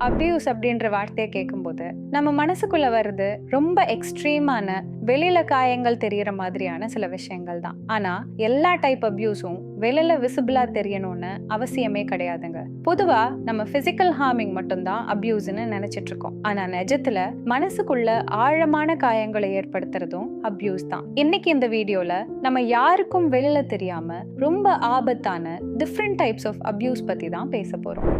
Abuse அப்படின்ற வார்த்தையை கேட்கும்போது நம்ம மனசுக்குள்ள வருது ரொம்ப எக்ஸ்ட்ரீமான வெளியில காயங்கள் தெரியற மாதிரியான சில விஷயங்கள் தான். ஆனா எல்லா டைப் அபியூஸும் வெளியில விசிபிளா தெரியணும்னு அவசியமே கிடையாதுங்க. பொதுவா நம்ம பிசிக்கல் ஹார்மிங் மட்டும்தான் அபியூஸ்ன்னு நினைச்சிட்டு இருக்கோம். ஆனா நிஜத்துல மனசுக்குள்ள ஆழமான காயங்களை ஏற்படுத்துறதும் அபியூஸ் தான். இன்னைக்கு இந்த வீடியோல நம்ம யாருக்கும் வெளியில தெரியாம ரொம்ப ஆபத்தான டிஃப்ரெண்ட் டைப்ஸ் ஆஃப் அபியூஸ் பத்தி தான் பேச போறோம்.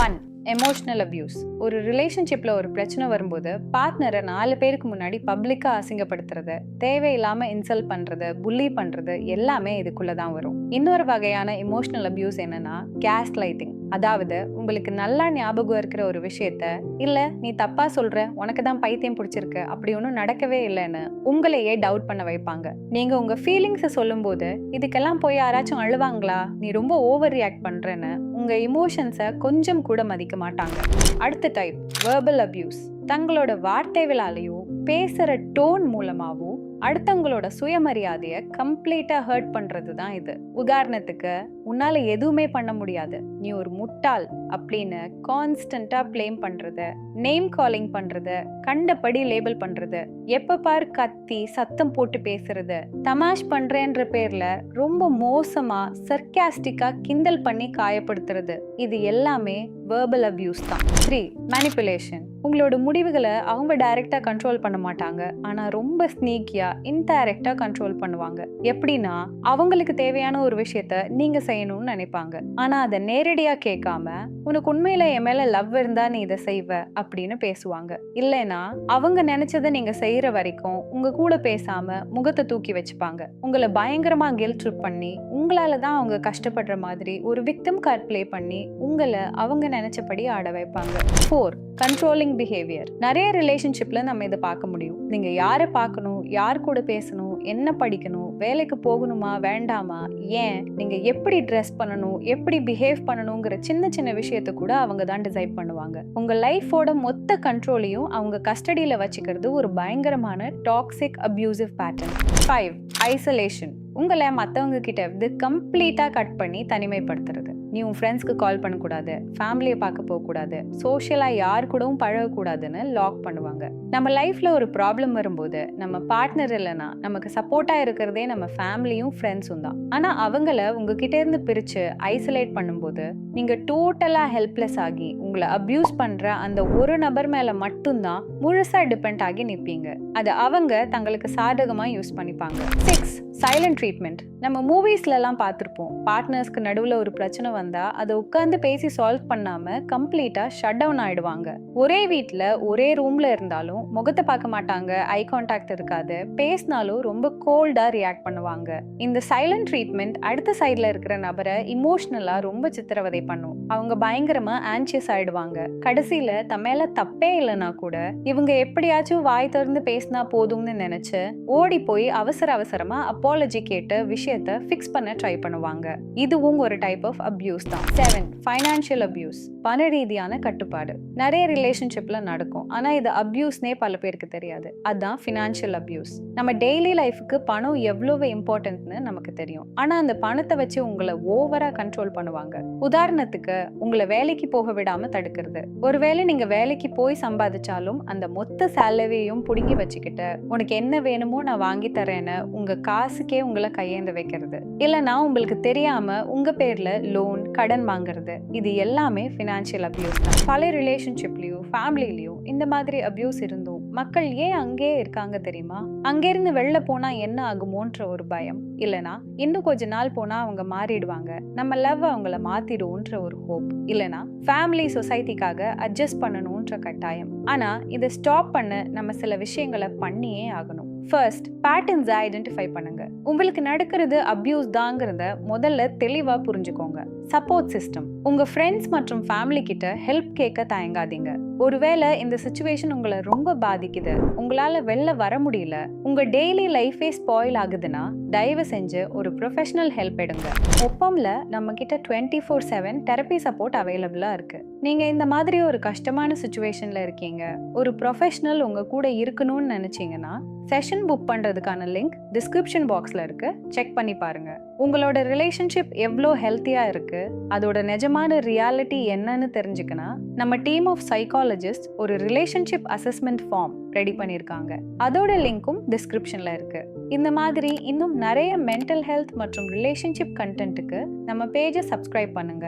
1. Emotional abuse. ஒரு ரிலேஷன்ஷிப்ல ஒரு பிரச்சனை வரும்போது பார்ட்னரை 4 பேருக்கு முன்னாடி பப்ளிக்கா அசிங்கப்படுத்துறது, தேவையில்லாம இன்சல்ட் பண்றது, புல்லி பண்றது எல்லாமே இதுக்குள்ளதான் வரும். இன்னொரு வகையான எமோஷனல் அபியூஸ் என்னன்னா கேஸ் லைட்டிங். அதாவது உங்களுக்கு நல்லா ஞாபகம் இருக்கிற ஒரு விஷயத்த இல்ல நீ தப்பா சொல்ற, உனக்கு தான் பைத்தியம் பிடிச்சிருக்கு, அப்படி ஒன்றும் நடக்கவே இல்லைன்னு உங்களையே டவுட் பண்ண வைப்பாங்க. நீங்க உங்க ஃபீலிங்ஸை சொல்லும் போது இதுக்கெல்லாம் போய் யாராச்சும் அழுவாங்களா, நீ ரொம்ப ஓவர் ரியாக்ட் பண்றேன்னு உங்க இமோஷன்ஸை கொஞ்சம் கூட மதிக்க மாட்டாங்க. அடுத்த டைப் வெர்பல் அபியூஸ். தங்களோட வார்த்தைகளாலேயோ பேசுற டோன் மூலமாவோ அடுத்தவங்களோட சுயமரியாதையை கம்ப்ளீட்டா ஹர்ட் பண்றது தான் இது. உதாரணத்துக்கு, உன்னால எதுவுமே பண்ண முடியாது, நீ ஒரு முட்டாள் அப்படின்னு கான்ஸ்டன்டா பிளேம் பண்றது, நேம் காலிங் பண்றது, கண்டபடி லேபிள் பண்றது, எப்ப பாரு கத்தி சத்தம் போட்டு பேசுறது, தமாஷ் பண்றேன்ற பேர்ல ரொம்ப மோசமா சர்க்காஸ்டிக்கா கிண்டல் பண்ணி காயப்படுத்துறது, இது எல்லாமே வெர்பல் அபியூஸ் தான். 3. மேனிப்புலேஷன். உங்களோட முடிவுகளை அவங்க டைரக்டா கண்ட்ரோல் பண்ண மாட்டாங்க, ஆனா ரொம்ப ஸ்னீக்கியா இன்டைரக்டா கண்ட்ரோல் பண்ணுவாங்க. எப்படின்னா, அவங்களுக்கு தேவையான ஒரு விஷயத்த நீங்க செய்யணும்னு நினைப்பாங்க, ஆனா அதை நேரடியா கேட்காம உனக்கு உண்மையில என் மேல லவ் இருந்தா நீ இதை செய்வ அப்படின்னு பேசுவாங்க. இல்லைன்னா அவங்க நினைச்சதை நீங்க செய்யற வரைக்கும் உங்க கூட பேசாம முகத்தை தூக்கி வச்சுப்பாங்க. உங்களை பயங்கரமா கில்ட் ட்ரிப் பண்ணி உங்களாலதான் அவங்க கஷ்டப்படுற மாதிரி ஒரு விக்டிம் கார்ட் பிளே பண்ணி உங்களை அவங்க நினைச்சபடி ஆட வைப்பாங்க. 4. Controlling behaviour. நிறைய ரிலேஷன்ஷிப்ல நம்ம இதை பார்க்க முடியும். நீங்க யாரை பார்க்கணும், யார் கூட பேசணும், என்ன படிக்கணும், வேலைக்கு போகணுமா வேண்டாமா, ஏன் நீங்க எப்படி ட்ரெஸ் பண்ணணும், எப்படி பிஹேவ் பண்ணணுங்கிற சின்ன சின்ன விஷயத்த கூட அவங்க தான் டிசைட் பண்ணுவாங்க. உங்க லைஃபோட மொத்த கண்ட்ரோலையும் அவங்க கஸ்டடியில வச்சுக்கிறது ஒரு பயங்கரமான டாக்ஸிக் அபியூசிவ் பேட்டர்ன். 5. ஐசோலேஷன். உங்களை மற்றவங்க கிட்ட இருந்து கம்ப்ளீட்டா கட் பண்ணி தனிமைப்படுத்துறது. நீ உன் ஃப்ரெண்ட்ஸ்க்கு கால் பண்ணக்கூடாது, ஃபேமிலியை பார்க்க போகக்கூடாது, சோஷியலாக யார் கூடவும் பழகக்கூடாதுன்னு லாக் பண்ணுவாங்க. நம்ம லைஃப்ல ஒரு ப்ராப்ளம் வரும்போது நம்ம பார்ட்னர் இல்லைன்னா நமக்கு சப்போர்ட்டாக இருக்கிறதே நம்ம ஃபேமிலியும் ஃப்ரெண்ட்ஸும் தான். ஆனால் அவங்கள உங்ககிட்ட இருந்து பிரித்து ஐசோலேட் பண்ணும்போது நீங்கள் டோட்டலாக ஹெல்ப்லெஸ் ஆகி உங்களை அப்யூஸ் பண்ணுற அந்த ஒரு நபர் மேலே மட்டும்தான் முழுசாக டிபெண்ட் ஆகி நிற்பீங்க. அதை அவங்க தங்களுக்கு சாதகமாக யூஸ் பண்ணிப்பாங்க. 6. Silent treatment. நம்ம மூவிஸ்லாம் பார்த்துருப்போம், பார்ட்னர்ஸ்க்கு நடுவில் ஒரு பிரச்சனை வந்தா அதை உட்காந்து பேசி சால்வ் பண்ணாம கம்ப்ளீட்டா ஷட் டவுன் ஆயிடுவாங்க. ஒரே வீட்டில் ஒரே ரூம்ல இருந்தாலும் முகத்தை பார்க்க மாட்டாங்க, ஐ கான்டாக்ட் இருக்காது, பேசினாலும் ரொம்ப கோல்டா ரியாக்ட் பண்ணுவாங்க. இந்த சைலண்ட் ட்ரீட்மெண்ட் அடுத்த சைட்ல இருக்கிற நபரை இமோஷனலா ரொம்ப சித்திரவதை பண்ணும். அவங்க பயங்கரமா ஆன்சியஸ் ஆயிடுவாங்க. கடைசியில தம்மேல தப்பே இல்லைன்னா கூட இவங்க எப்படியாச்சும் வாய் திறந்து பேசினா போதும்னு நினைச்சு ஓடி போய் அவசர அவசரமா அப்பாலஜி கேட்டு விஷயத்தை ஃபிக்ஸ் பண்ண ட்ரை பண்ணுவாங்க. இதுவும் ஒரு டைப் ஆஃப் அபியூஸ் தான். 7. Financial abuse. பண ரீதியான கட்டுப்பாடு. நிறைய ரிலேஷன்ஷிப்ல நடக்கும், ஆனா இது அபியூஸ்னே பல பேருக்கு தெரியாது. அதான் ஃபினான்ஷியல் அபியூஸ். நம்ம டெய்லி லைஃபுக்கு பணம் எவ்வளவு இம்பார்ட்டன்ட்னு நமக்கு தெரியும், ஆனா அந்த பணத்தை வச்சு உங்களை ஓவரா கண்ட்ரோல் பண்ணுவாங்க. உதாரணத்துக்கு, உங்களை வேலைக்கு போக விடாம தடுக்கிறது. ஒருவேளை நீங்க வேலைக்கு போய் சம்பாதிச்சாலும் அந்த மொத்த சேலரியும் புடுங்கி வச்சுக்கிட்டு உனக்கு என்ன வேணுமோ நான் வாங்கி தரேன்னு உங்க காசுக்கே உங்களை கையேந்த வைக்கிறது. இல்லைன்னா உங்களுக்கு தெரியாம உங்க பேர்ல லோன் கடன் வாங்குறது. இது எல்லாமே ஃபினான்ஷியல் அபியூஸ் தான். பல ரிலேஷன்ஷிப்லயும் ஃபேமிலிலயும் இந்த மாதிரி அபியூஸ் இருந்தும் மக்கள் ஏன் அங்கேயே இருக்காங்க தெரியுமா? அங்கிருந்து வெளில போனா என்ன ஆகுமோன்ற ஒரு பயம், இல்லைனா இன்னும் கொஞ்ச நாள் போனா அவங்க மாறிடுவாங்க, நம்ம லவ் அவங்கள மாத்திடுவோன்ற ஒரு ஹோப், இல்லைனா ஃபேமிலி சொசைட்டிக்காக அட்ஜஸ்ட் பண்ணணும்ன்ற கட்டாயம். ஆனா இதை ஸ்டாப் பண்ண நம்ம சில விஷயங்களை பண்ணியே ஆகணும். ஃபர்ஸ்ட், பேட்டர்ன்ஸை ஐடென்டிஃபை பண்ணுங்க. உங்களுக்கு நடக்கிறது அபியூஸ் தாங்கிறத முதல்ல தெளிவா புரிஞ்சுக்கோங்க. Support system. உங்க ஃப்ரெண்ட்ஸ் மற்றும் ஃபேமிலி கிட்ட ஹெல்ப் கேட்க தயங்காதீங்க. ஒருவேளை இந்த சிச்சுவேஷன் உங்களை ரொம்ப பாதிக்குது, உங்களால வெளில வர முடியல, உங்க டெய்லி லைஃபே ஸ்பாயில் ஆகுதுன்னா தயவு செஞ்சு ஒரு ப்ரொஃபஷனல் ஹெல்ப் எடுங்க. ஒப்பம்ல நம்ம கிட்ட 24/7 தெரப்பி சப்போர்ட் அவைலபிளா இருக்கு. நீங்க இந்த மாதிரி ஒரு கஷ்டமான சிச்சுவேஷன்ல இருக்கீங்க, ஒரு ப்ரொஃபஷனல் உங்க கூட இருக்கணும்னு நினைச்சீங்கன்னா செஷன் புக் பண்றதுக்கான லிங்க் டிஸ்கிரிப்ஷன் பாக்ஸ்ல இருக்கு, செக் பண்ணி பாருங்க. உங்களோட ரிலேஷன்ஷிப் எவ்வளோ ஹெல்த்தியா இருக்கு, அதோட நிஜமான ரியாலிட்டி என்னன்னு தெரிஞ்சுக்கனா நம்ம டீம் ஆஃப் சைக்காலஜிஸ்ட் ஒரு ரிலேஷன்ஷிப் அசஸ்மெண்ட் ஃபார்ம் ரெடி பண்ணியிருக்காங்க. அதோட லிங்க்கும் டிஸ்கிரிப்ஷன்ல இருக்கு. இந்த மாதிரி இன்னும் நிறைய மென்டல் ஹெல்த் மற்றும் ரிலேஷன்ஷிப் கண்டென்ட்டுக்கு நம்ம பேஜை சப்ஸ்கிரைப் பண்ணுங்க.